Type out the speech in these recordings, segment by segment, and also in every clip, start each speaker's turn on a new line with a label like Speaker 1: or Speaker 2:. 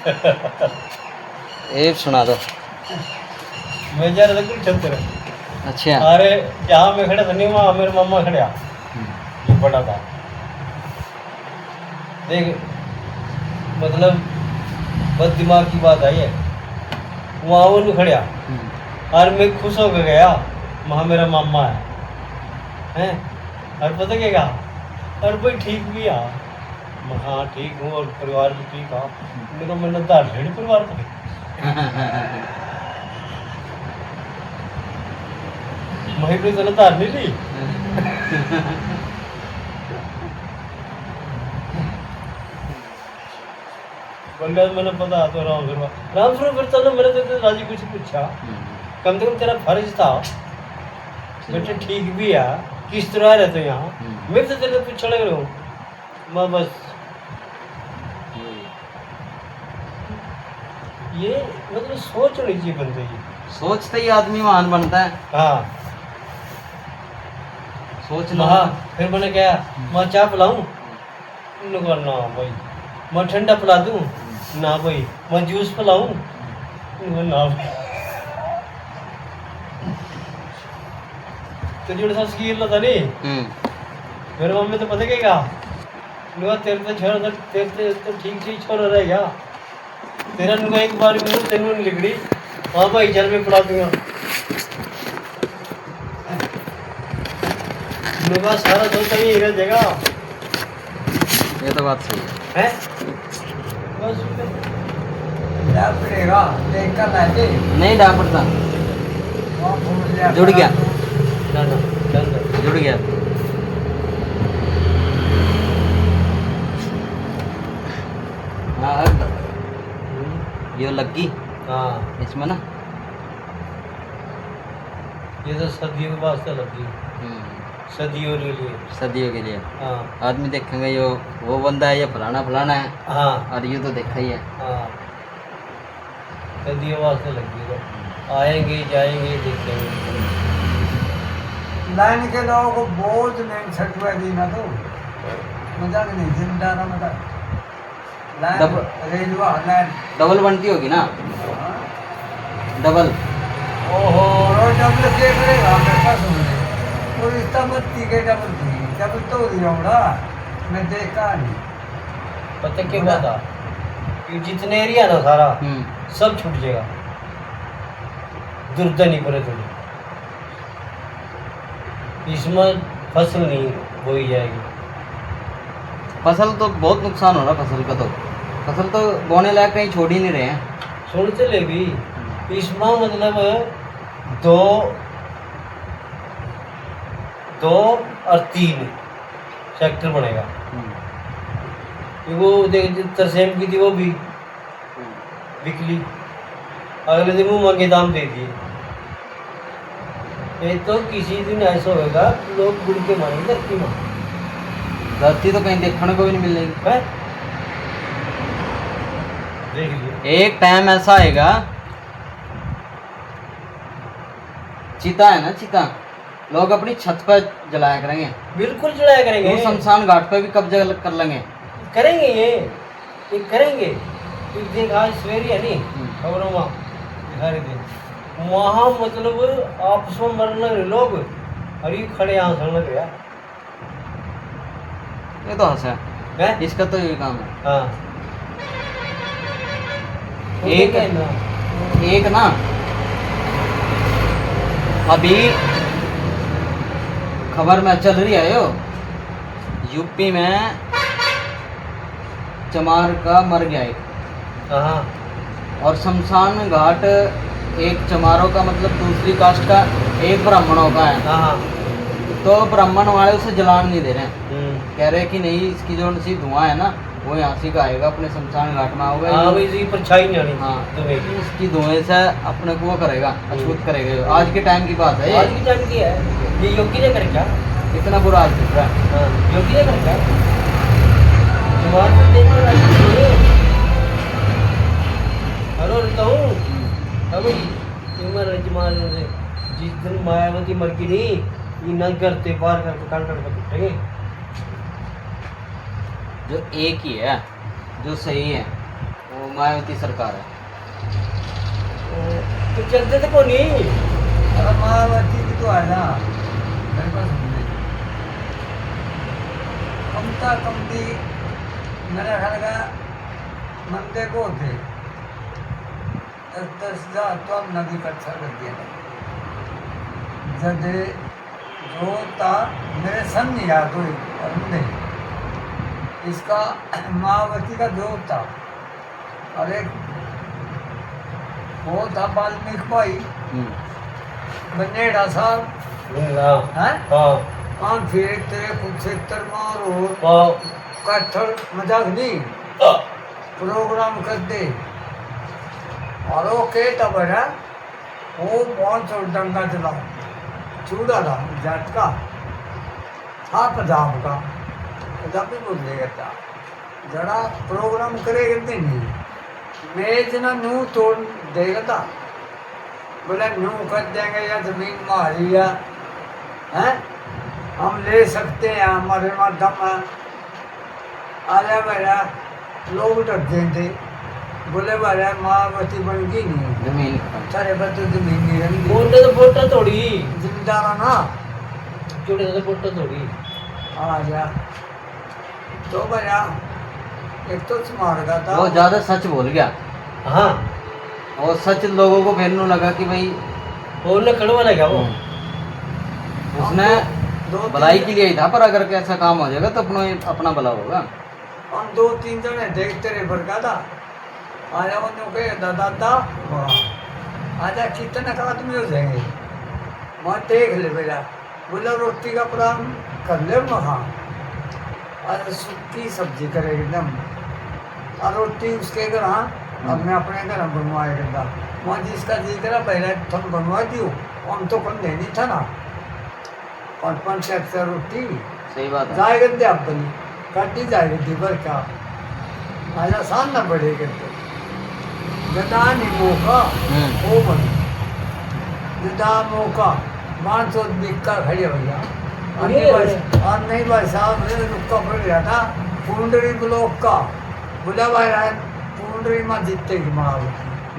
Speaker 1: ये सुना दो।
Speaker 2: मैं जा रहा था कुछ छत्तर।
Speaker 1: अच्छा।
Speaker 2: अरे जहाँ मैं खड़ा था नहीं वहाँ मेरे मामा खड़ा जो बड़ा था। देख मतलब बस दिमाग की बात आई है। वहाँ वो नहीं खड़ा और मैं खुश होकर गया वहाँ मेरा मामा है और पता क्या कहा और भाई ठीक भी आ। मैं हाँ ठीक हूँ और परिवार भी ठीक है। मेरा मैंने दार भेड़ परिवार को वहीं पे तो दार नहीं ली। बोला मैंने पता तो राम स्वरूप चलो मैंने तो राजी कुछ पूछा कम से कम तेरा फर्ज था बेटे ठीक भी है किस तरह रहते हो यहाँ मैं तो तेरे पीछे लग रहा हूँ मैं बस ये मतलब सोच होनी चाहिए बंदे की।
Speaker 1: सोचते ही आदमी महान बनता है।
Speaker 2: हाँ
Speaker 1: सोच
Speaker 2: महा फिर मैंने क्या मैं चाय पिलाऊं ना भाई मैं ठंडा पिला दूं ना भाई मैं जूस पिलाऊं ना भाई तो जो सा स्कील था नहीं मेरे मम्मी तो पता क्या कहा तेरे तो ठीक से छोरा रह गया तेरा नुआ एक बार में तेन नहीं लिखड़ी हाँ भाई चल मैं पिला दूंगा नुआ सारा तो ही रह जाएगा।
Speaker 1: ये तो बात सही है।
Speaker 2: बस
Speaker 3: पड़ेगा देख कर लाते
Speaker 1: नहीं डाल पड़ता। जुड़ गया
Speaker 2: ना ना चल
Speaker 1: जुड़ गया। हाँ ये लगी
Speaker 2: हाँ
Speaker 1: इसमें ना
Speaker 2: ये तो सदियों के वास्ते लगी सदियों के लिए
Speaker 1: सदियों के लिए।
Speaker 2: हाँ
Speaker 1: आदमी देखेंगे यो वो बंदा है ये फलाना फलाना है
Speaker 2: हाँ
Speaker 1: और ये तो देखा ही है।
Speaker 2: हाँ सदियों वास्ते लगी तो आएंगे जाएंगे देखेंगे।
Speaker 3: लाइन के लोगों को बोझ नहीं छटुआ दी ना तो मजाक नहीं जिंदा ना मजाक लाइन रेलवा लाइन
Speaker 1: डबल बनती होगी ना डबल।
Speaker 3: ओहो रोज डबल के करेगा मेरे पास होने और इतना मत के डबल तो दिया बड़ा मैं देखा नहीं
Speaker 2: पता क्या बात है कि जितने एरिया ना सारा सब छूट जाएगा दुर्दा नहीं पड़े थोड़ी इसमें फसल नहीं बोई जाएगी।
Speaker 1: फसल तो बहुत नुकसान हो रहा फसल का तो फसल तो बोने लायक कहीं छोड़ ही नहीं रहे हैं।
Speaker 2: सुन चले भी इसमें मतलब दो और 3 सेक्टर बनेगा। वो देख तरसेम की थी वो भी बिकली अगले दिन वो महंगे दाम दे दिए। ये तो किसी दिन ऐसा होगा लोग गुड़ के मारेंगे धरती में
Speaker 1: धरती तो कहीं देखने को भी नहीं मिलेगी।
Speaker 2: देख लिए
Speaker 1: एक टाइम ऐसा आएगा चिता है ना चिता लोग अपनी छत पर जलाया करेंगे।
Speaker 2: बिल्कुल जलाया करेंगे।
Speaker 1: तो शमशान घाट पे भी कब्जा कर लेंगे
Speaker 2: करेंगे ये करेंगे। देख आज सवेरे है नहीं खबरों वहाँ हर दिन वहाँ मतलब आपस में मरने लगे लोग और ये खड़े यहाँ सड़ने गया।
Speaker 1: ये तो हंसा
Speaker 2: है
Speaker 1: इसका तो ये काम है।
Speaker 2: हाँ
Speaker 1: एक ना अभी खबर में चल रही है यो यूपी में चमार का मर गया एक और शमशान घाट एक चमारों का मतलब दूसरी कास्ट का एक ब्राह्मणों का है। तो ब्राह्मण वाले उसे जलान नहीं दे रहे हैं। कह रहे कि नहीं इसकी जो सी धुआं है ना वो यहाँ से का आएगा अपने शमशान घाट में होगा।
Speaker 2: हाँ इसकी परछाई नहीं आनी।
Speaker 1: हाँ इसकी धुएं से अपने को वो करेगा अछूत करेगा। आज के टाइम की बात है
Speaker 2: आज की टाइम की है ये योगी ने कर क्या
Speaker 1: इतना बुरा हाल चल रहा है।
Speaker 2: योगी ने कर क्या हेलो रहता हूँ अभी जमान जिस दिन मायावती मर की नहीं ये न करते पार करके काट काट कर टूटेंगे।
Speaker 1: जो एक ही है जो सही है वो मायावती सरकार है।
Speaker 2: तो चलते तो को नहीं।
Speaker 3: अरे मायावती की तो है ना मेरे पास सुनने कमता कमती मेरा ख्याल का मंदे को थे 10,000 तो हम नदी कक्षा कर दिया जब जो था मेरे सन नहीं याद हुई और नहीं इसका मायावती का जो था और एक वो था वाल्मीकि भाई बनेड़ा साहब हैं
Speaker 2: हाँ
Speaker 3: हम फिर तेरे कुरुक्षेत्र में और
Speaker 2: हाँ
Speaker 3: कट्ठर मजाक नहीं प्रोग्राम कर दे और वो कहता बड़ा वो बहुत छोड़ डंगा चला चूड़ा था झटका था पंजाब का पंजाबी बोलेगा था जरा प्रोग्राम करेगा नहीं मेज ना नू तोड़ देगा था बोले नू कर देंगे या जमीन मारी या हैं हम ले सकते हैं हमारे वहाँ दम है आजा मेरा लोग डर थे बोले बारे मायावती बन गई नहीं
Speaker 1: जमीन
Speaker 3: सारे बच्चे जमीन नहीं रही
Speaker 2: बोलते तो फोटो थोड़ी
Speaker 3: जिम्मेदार है ना
Speaker 2: छोटे तो फोटो थोड़ी
Speaker 3: आ जा तो भैया एक तो स्मार का था
Speaker 1: वो ज्यादा सच बोल गया
Speaker 2: हाँ
Speaker 1: और सच लोगों को फेरने लगा कि भाई
Speaker 2: बोलने कड़वा लगा वो
Speaker 1: उसने
Speaker 3: दो
Speaker 1: भलाई के लिए ही था, पर अगर ऐसा काम हो जाएगा तो अपना भला होगा।
Speaker 3: हम 2-3 जने देखते रहे बरका था आजा उन्होंने कहे दादा आजा कितने का आदमी हो जाएंगे मैं देख ले बेटा बोला रोटी का प्लान कर ले वहाँ और सूखी सब्जी करेगी एकदम और रोटी उसके घर हाँ अब मैं अपने घर बनवाए करता वहाँ जिसका जी करा पहले तुम बनवा दियो हम तो कम देनी था ना 5-5 से रोटी
Speaker 1: सही बात है।
Speaker 3: जाएगा दे आप बनी काटी जाएगी दीवर का आजा सान ना बढ़े करते जदा नहीं मौका वो बनी जदा मौका 500 बिक्का खड़े हो गया और नहीं भाई साहब ने रुका पड़ गया था पुंडरी ब्लॉक का बोला भाई पुंडरी में जीतते की माँ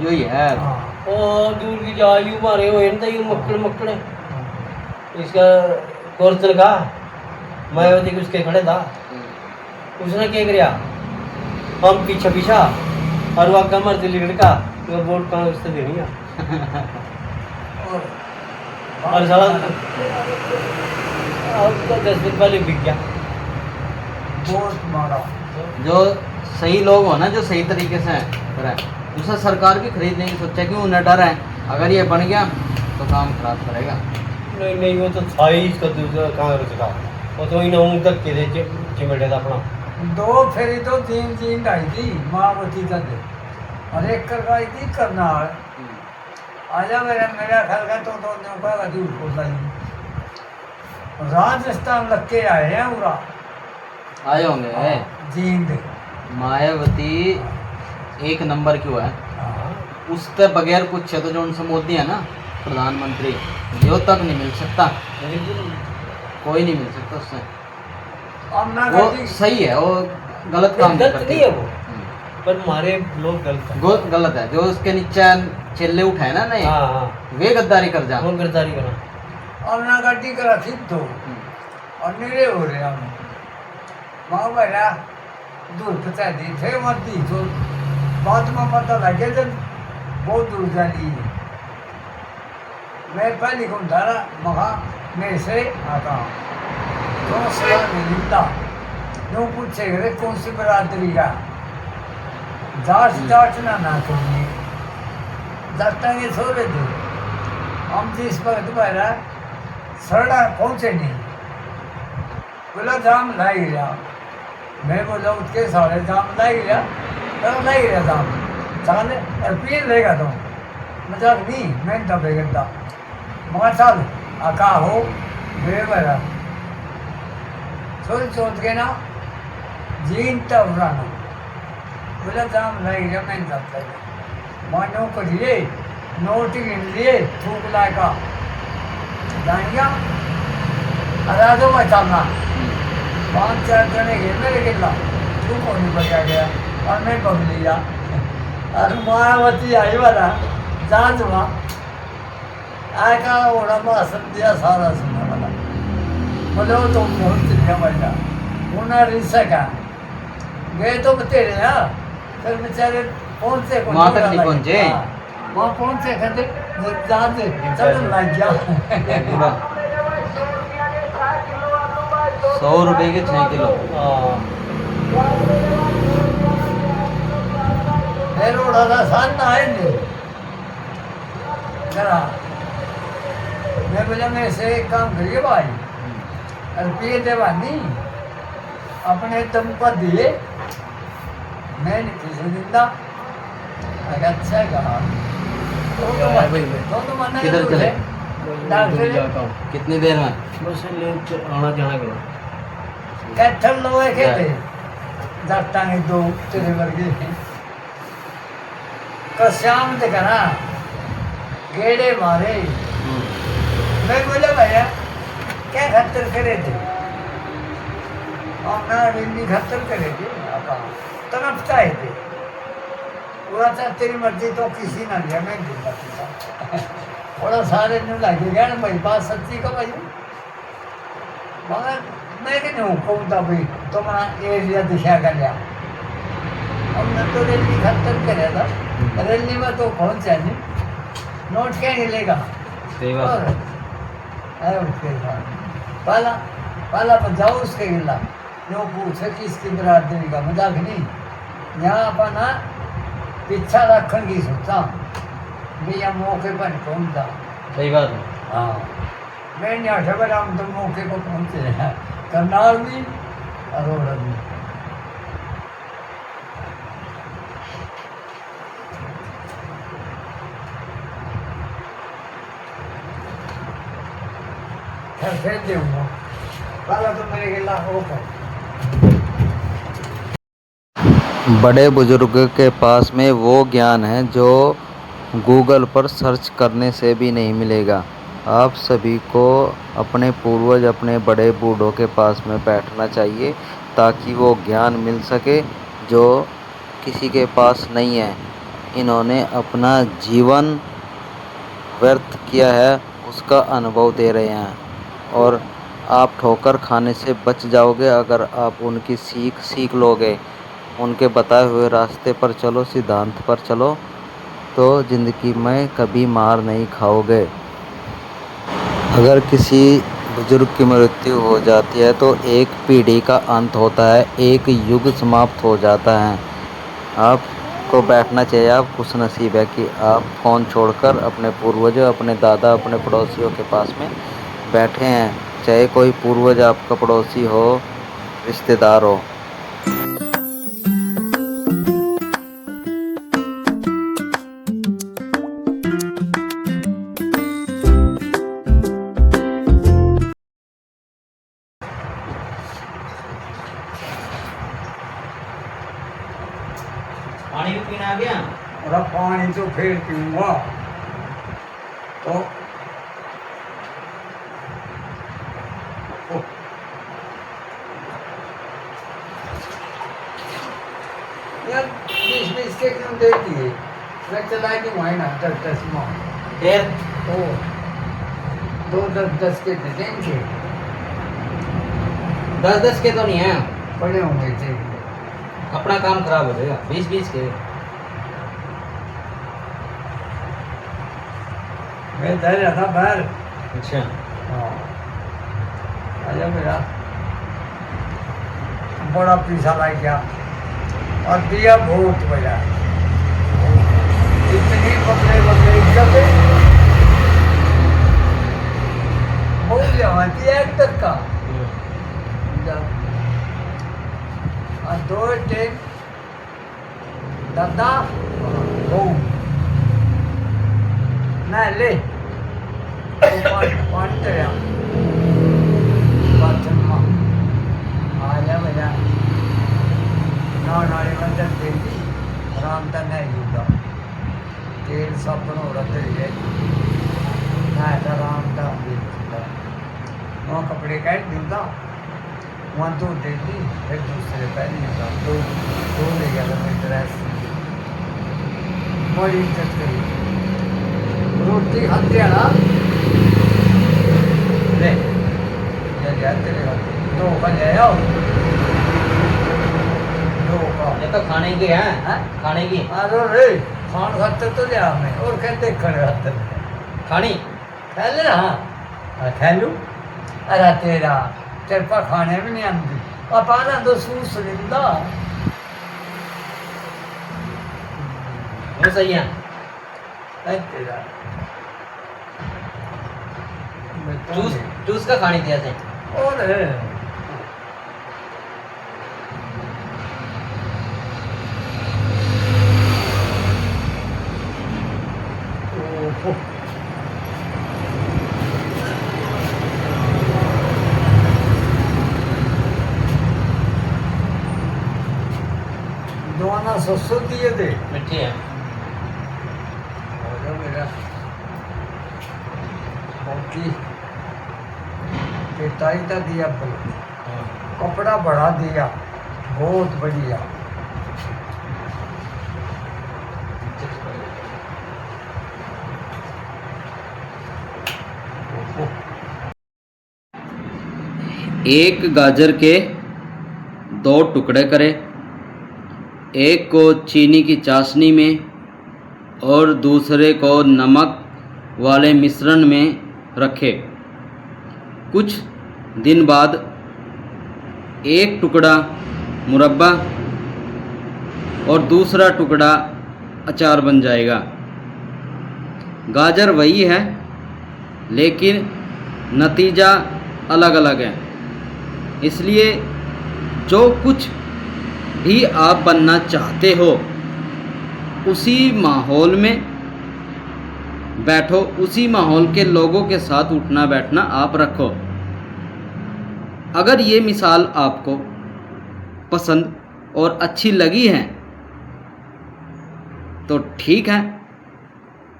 Speaker 1: यही है।
Speaker 3: हाँ
Speaker 2: ओ दूर की जायु मारे हो इन तक मक्कड़ मक्कड़े इसका कोर्चल का मायावती के उसके खड़े था उसने क्या किया हम पीछे पीछा और वो कमर दिल्ली लड़का वो वोट कहाँ उससे देनी है और साला अब तो 10 दिन पहले बिक गया
Speaker 3: बहुत मारा
Speaker 1: जो सही लोग हो ना, जो सही तरीके से करें, दूसरा सरकार भी खरीदने की सोचा क्यों उन्हें डर है अगर ये बन गया तो काम खराब करेगा।
Speaker 2: नहीं नहीं वो तो था ही इसका दूसरा कांग्रेस का वो तो इन ऊँग तक के थे चिमटे था अपना
Speaker 3: 2 फेरी तो 3 आई थी मायावती का दे और एक कर आई थी करनाल आजा मेरा ख्याल का तो का दूर होता ही राजस्थान लग के आए हैं पूरा
Speaker 1: आए होंगे।
Speaker 3: जींद
Speaker 1: मायावती 1 नंबर क्यों है, उसके बगैर पूछे तो जो उनसे मोदी है ना प्रधानमंत्री, जो तक नहीं मिल सकता, कोई नहीं मिल सकता उससे।
Speaker 3: अब ना
Speaker 1: वो सही है, वो गलत काम नहीं
Speaker 2: गलत
Speaker 1: करती।
Speaker 2: नहीं है वो पर हमारे लोग गलत है
Speaker 1: गलत है। जो उसके नीचे चिल्ले उठाए ना नहीं,
Speaker 2: हाँ हाँ
Speaker 1: वे गद्दारी कर जा।
Speaker 2: वो गिरदारी करा
Speaker 3: अब ना गाड़ी करा थी तो और नीरे हो रहे हम माँ बेटा दूर पता दी थे मत दी तो बाद में पता लगे जब बहुत दूर जानी है। मैं पहले कौन धारा महा मैं से आता हूँ तो सलाह नहीं मिलता यूँ पूछे गए कौन सी बरादरी का जाट ना चाहिए जाटा के छोड़े थे हम जिस वक्त बहरा सरड़ा पहुँचे नहीं बोला जाम लाई गया मैं बोला उसके सारे जाम लाई गया तो लाई गया जाम चाले और पीन लेगा तो मजाक नहीं मैं दबे गया मगर चल आका हो वे बहरा सोच के ना जीन तब रहना बोला जाम लाई गया मैं दब गया मानो करिए नोट गिन लिए थूक लाएगा जाएंगे अराजो में चलना 5-4 जने गए मेरे गिरला तू कौन बचा गया और मैं पकड़ लिया और मायावती आई वाला जांच हुआ आय का ओढ़ा भाषण दिया सारा सुनने वाला बोले वो तुम बहुत चिड़िया बैठा उन्हें रिसा का गए तो तेरे यहाँ फिर बेचारे पहुंचे
Speaker 1: वहाँ तक नहीं पहुंचे?
Speaker 3: वहाँ पहुंचे कहते जांच चल लग गया
Speaker 1: 100 रुपए के 6 किलो।
Speaker 2: हाँ
Speaker 3: फिर उड़ा था साथ आए नहीं जरा मैं बोला मेरे से एक काम करिए भाई रुपये देवानी अपने दम पर दिए मैं नहीं किसी दिंदा अगर अच्छा कहा तो मना
Speaker 1: किधर चले?
Speaker 3: डॉक्टर
Speaker 1: कितनी देर में?
Speaker 2: बस ले आना जाना करो
Speaker 3: कैथल लोग कहते जाता नहीं दो तेरे वर्गे का श्याम देखा ना गेड़े मारे मैं बोला भैया क्या खतर करे थे और ना रिंदी खतर करे थे तरफ चाहे थे पूरा तेरी मर्जी तो किसी ना लिया मैं दूंगा बड़ा सारे न्यू लगेगा ना भाई बात सच्ची का भाई मगर मैं कि नहीं कहूँ था भाई तुम्हारा एरिया दिखा कर लिया अब मैं तो रैली खतर करे था रैली में तो पहुँचा नहीं नोट क्या मिलेगा
Speaker 1: सही बात है।
Speaker 3: है उसके साथ पाला पर जाओ उसके गिला जो पूछे कि इसकी बरादरी का मजाक नहीं यहाँ अपना पीछा रखने की सोचा भैया मौके पर नहीं पहुँचता
Speaker 1: सही बात है।
Speaker 3: हाँ मैं नहीं आशा पर हम तो मौके को पहुँचे हैं करनाल भी अरोड़ा भी फिर दूँगा पाला तो मेरे गिला ओपन
Speaker 1: बड़े बुजुर्ग के पास में वो ज्ञान है जो गूगल पर सर्च करने से भी नहीं मिलेगा। आप सभी को अपने पूर्वज अपने बड़े बूढ़ों के पास में बैठना चाहिए ताकि वो ज्ञान मिल सके जो किसी के पास नहीं है। इन्होंने अपना जीवन व्यर्थ किया है उसका अनुभव दे रहे हैं और आप ठोकर खाने से बच जाओगे अगर आप उनकी सीख लोगे। उनके बताए हुए रास्ते पर चलो, सिद्धांत पर चलो तो ज़िंदगी में कभी मार नहीं खाओगे। अगर किसी बुजुर्ग की मृत्यु हो जाती है तो एक पीढ़ी का अंत होता है, एक युग समाप्त हो जाता है। आपको बैठना चाहिए। आप खुश नसीब है कि आप फ़ोन छोड़कर अपने पूर्वजों, अपने दादा, अपने पड़ोसियों के पास में बैठे हैं, चाहे कोई पूर्वज आपका पड़ोसी हो, रिश्तेदार हो। पानी भी पीना आ गया
Speaker 3: और अब पानी तो फिर पीऊँगा तो यार 20-20 के क्यों दे दिए मैं चला के वहीं ना 10-10 में
Speaker 1: फिर
Speaker 3: तो 2-10 के थे देंगे
Speaker 1: 10-10 के तो नहीं है,
Speaker 3: पड़े होंगे थे
Speaker 1: अपना काम खराब हो जाएगा। 20-20 के
Speaker 3: मैं दे रहा था बाहर
Speaker 1: अच्छा।
Speaker 3: हाँ आजा मेरा बड़ा पीसा ला गया और दिया बहुत बजा इतनी बकरे इज्जत बहुत जमाती है एक तक का और 2 टेक दादा बहु ना ले पानी तेरा आजा मेरा नाले मंदिर देगी आराम तो नहीं होगा तेल साबुन हो रहा है ना आराम का वहाँ कपड़े काट दूँगा वहाँ दो दे दी, फिर दूसरे पहले निकाल दो, दो ले गया था मेरी ड्रेस, बड़ी इज्जत करी। रोटी खाते हैं ना, ले ये लिया तेरे खाते, दो का ले आओ, दो का।
Speaker 1: ये तो खाने की है,
Speaker 3: हैं?
Speaker 1: खाने की
Speaker 3: अरे रे खान खाते तो लिया मैं, और कहते खड़े खाते
Speaker 1: खानी।
Speaker 3: खा ले ना, हाँ खा लूँ। अरे तेरा तेरे पास खाने भी नहीं आती, अब आना तो सूस लिंदा।
Speaker 1: वो सही है।
Speaker 3: ऐ तेरा मैं तो
Speaker 1: जूस
Speaker 3: नहीं।
Speaker 1: जूस का खानी थी ऐसे।
Speaker 3: और है ओहो दोना सस्ते दिए थे।
Speaker 1: मिठी है।
Speaker 3: और मेरा बाकी पिटाई का दिया बहुत, कपड़ा बड़ा दिया, बहुत बढ़िया।
Speaker 1: एक गाजर के 2 टुकड़े करें, एक को चीनी की चाशनी में और दूसरे को नमक वाले मिश्रण में रखें। कुछ दिन बाद एक टुकड़ा मुरब्बा और दूसरा टुकड़ा अचार बन जाएगा। गाजर वही है, लेकिन नतीजा अलग अलग है। इसलिए जो कुछ भी आप बनना चाहते हो उसी माहौल में बैठो, उसी माहौल के लोगों के साथ उठना बैठना आप रखो। अगर ये मिसाल आपको पसंद और अच्छी लगी है तो ठीक है,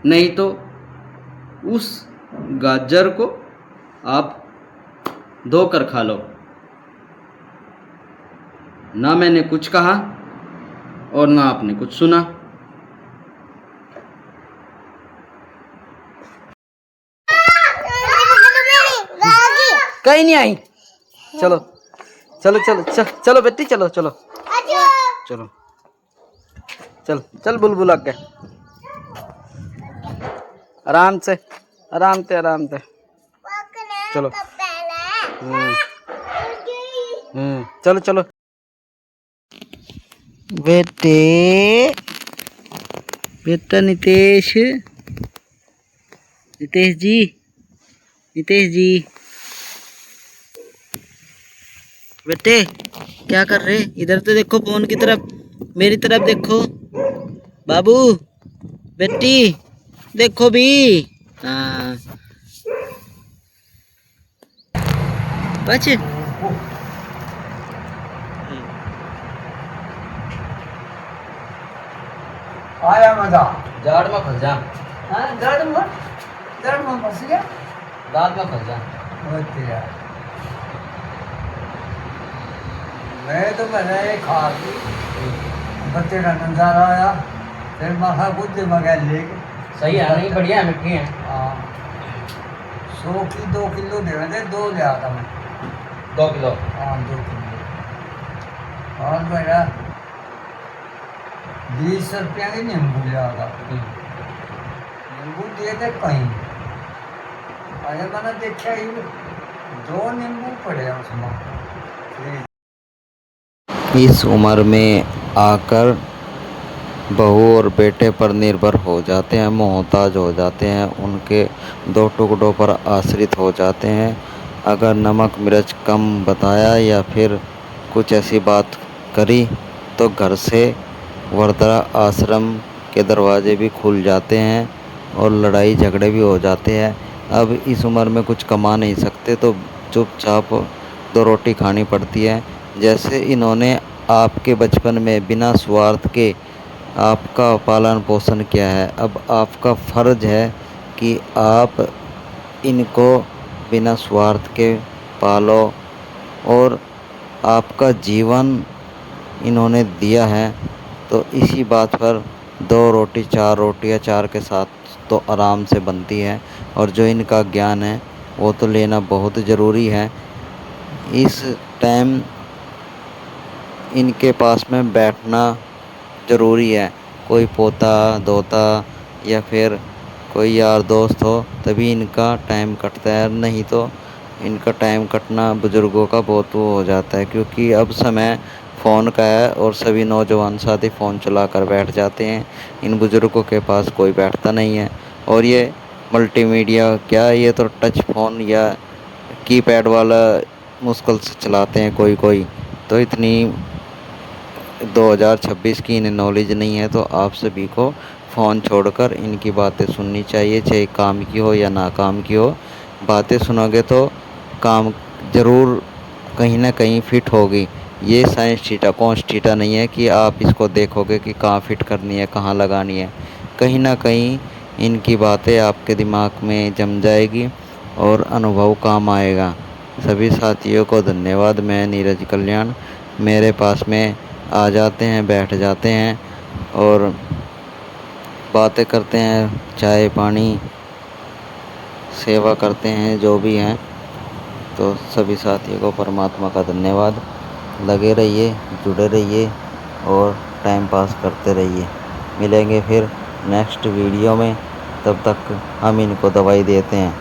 Speaker 1: नहीं तो उस गाजर को आप धोकर खा लो। ना मैंने कुछ कहा और ना आपने कुछ सुना। कहीं नहीं आई। चलो चलो चलो चल, चलो बेटी चलो चलो चलो चल चल बुलबुल आगे, आराम से आराम से आराम से चलो। चलो चलो बेटे, बेटा नितेश, नितेश जी, नितेश जी बेटे क्या कर रहे? इधर तो देखो, फोन की तरफ, मेरी तरफ देखो। बाबू बेटी देखो भी। हाँ बच
Speaker 3: आया मजा।
Speaker 1: जाड़ में फंस जा,
Speaker 3: हाँ दर्द में फंस गया।
Speaker 1: दांत में फंस जा।
Speaker 3: बहुत तेरा मैं तो मैंने ये खा ली, बच्चे का नजारा आया, फिर मखा कुछ मगा लेके।
Speaker 1: सही है, नहीं बढ़िया है, मिठी है।
Speaker 3: हाँ 100 की 2 किलो दे रहे थे, 2 ले आता मैं।
Speaker 1: 2 किलो।
Speaker 3: हाँ 2 किलो। और मेरा 20 रुपया की नींबू ले आता, नींबू दिए थे कहीं। अरे मैंने देखा ही 2 नींबू पड़े हैं उसमें।
Speaker 1: इस उम्र में आकर बहू और बेटे पर निर्भर हो जाते हैं, मोहताज हो जाते हैं, उनके 2 टुकड़ों पर आश्रित हो जाते हैं। अगर नमक मिर्च कम बताया या फिर कुछ ऐसी बात करी तो घर से वृद्धा आश्रम के दरवाजे भी खुल जाते हैं और लड़ाई झगड़े भी हो जाते हैं। अब इस उम्र में कुछ कमा नहीं सकते तो चुपचाप 2 रोटी खानी पड़ती है। जैसे इन्होंने आपके बचपन में बिना स्वार्थ के आपका पालन पोषण किया है, अब आपका फ़र्ज़ है कि आप इनको बिना स्वार्थ के पालो और आपका जीवन इन्होंने दिया है, तो इसी बात पर 2 रोटी 4 रोटियाँ 4 के साथ तो आराम से बनती है। और जो इनका ज्ञान है वो तो लेना बहुत ज़रूरी है। इस टाइम इनके पास में बैठना ज़रूरी है। कोई पोता दोता या फिर कोई यार दोस्त हो तभी इनका टाइम कटता है, नहीं तो इनका टाइम कटना बुज़ुर्गों का बहुत वो हो जाता है। क्योंकि अब समय फ़ोन का है और सभी नौजवान साथी फ़ोन चलाकर बैठ जाते हैं। इन बुज़ुर्गों के पास कोई बैठता नहीं है। और ये मल्टीमीडिया क्या, ये तो टच फ़ोन या कीपैड वाला मुश्किल से चलाते हैं कोई। तो इतनी 2026 की इन्हें नॉलेज नहीं है। तो आप सभी को फ़ोन छोड़कर इनकी बातें सुननी चाहिए, चाहे काम की हो या ना काम की हो। बातें सुनोगे तो काम ज़रूर कहीं ना कहीं फिट होगी। ये साइंस थीटा कॉस थीटा नहीं है कि आप इसको देखोगे कि कहाँ फिट करनी है, कहाँ लगानी है। कहीं ना कहीं इनकी बातें आपके दिमाग में जम जाएगी और अनुभव काम आएगा। सभी साथियों को धन्यवाद। मैं नीरज कल्याण, मेरे पास में आ जाते हैं, बैठ जाते हैं और बातें करते हैं, चाय पानी सेवा करते हैं, जो भी हैं। तो सभी साथियों को परमात्मा का धन्यवाद। लगे रहिए, जुड़े रहिए और टाइम पास करते रहिए। मिलेंगे फिर नेक्स्ट वीडियो में, तब तक हम इनको दवाई देते हैं।